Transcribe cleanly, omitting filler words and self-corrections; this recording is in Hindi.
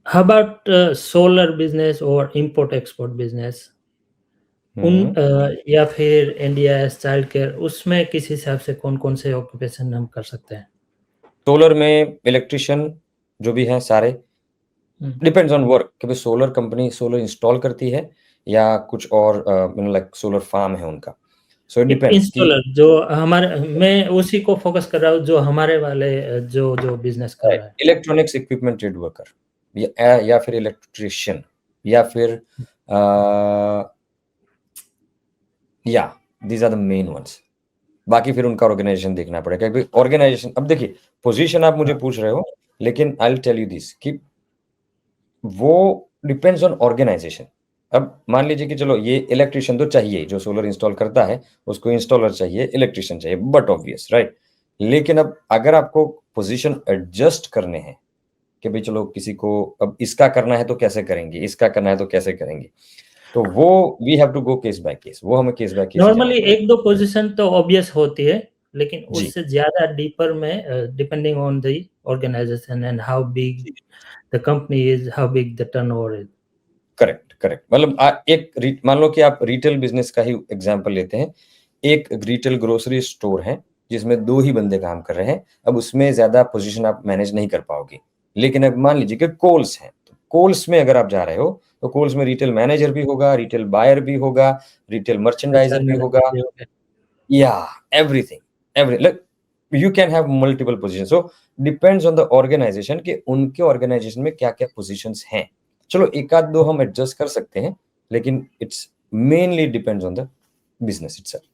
How about solar business or import export business? हम्म या फिर इंडिया चाइल्ड केयर, उसमें किस हिसाब से कौन-कौन से ऑक्यूपेशन हम कर सकते हैं? सोलर में इलेक्ट्रिशियन जो भी हैं सारे, हुँ। डिपेंड्स ऑन वर्क कि भाई सोलर कंपनी सोलर इंस्टॉल करती है या कुछ और लाइक सोलर फार्म है उनका। सो इट एक डिपेंड्स कि इंस्टॉलर जो हमारे, मैं उसी को फोकस कर रहा हूँ जो हमारे वाले जो बिज़नेस कर रहा है। इलेक्ट्रॉनिक्स इक्विपमेंट ट्रेड वर्कर या फिर इलेक्ट्रिशियन या फिर या these are the main ones. बाकी फिर उनका ऑर्गेनाइजेशन देखना पड़ेगा क्योंकि ऑर्गेनाइजेशन, अब देखिए पोजीशन आप मुझे हाँ, पूछ रहे हो, लेकिन I will tell you this कि वो डिपेंड्स ऑन ऑर्गेनाइजेशन। अब मान लीजिए कि चलो ये इलेक्ट्रिशियन तो चाहिए, जो सोलर इंस्टॉल करता है उसको इंस्टॉलर चाहिए, इलेक्ट्रिशियन चाहिए, बट ऑब्वियस राइट। लेकिन अब अगर आपको पोजीशन एडजस्ट करने हैं कि भाई चलो किसी को अब इसका करना है तो कैसे करेंगे, इसका करना है तो कैसे करेंगे, तो वो we have to go case by case, वो हमें केस बाय केस ही जाना नॉर्मली पड़ेगा। 1-2 पोज़ीशन तो ऑब्वियस होती है, लेकिन जी उससे ज़्यादा डीपर में depending on the organisation and how big the company is, how big the turnover is. Correct correct, मतलब मान लो कि आप रिटेल बिजनेस का ही एग्जांपल लेते हैं। एक रिटेल ग्रोसरी स्टोर है जिसमें 2 ही बंदे काम कर रहे हैं। अब उसमें ज़्यादा पोजीशन आप मैनेज नहीं कर पाओगे। लेकिन अब मान लीजिए कि कोल्स है, तो कोल्स में अगर आप जा रहे हो, तो कोल्स में रिटेल मैनेजर भी होगा, रिटेल बायर भी होगा, रिटेल एचआर मर्चेंडाइज़र भी होगा, मैनेजर भी हो गए। या everything, like you can have multiple position. So depends on the organisation कि उनके ऑर्गेनाइजेशन में क्या-क्या पोजीशंस हैं। चलो 1 आध 2 हम एडजस्ट कर सकते हैं, लेकिन it's mainly depends on the business itself.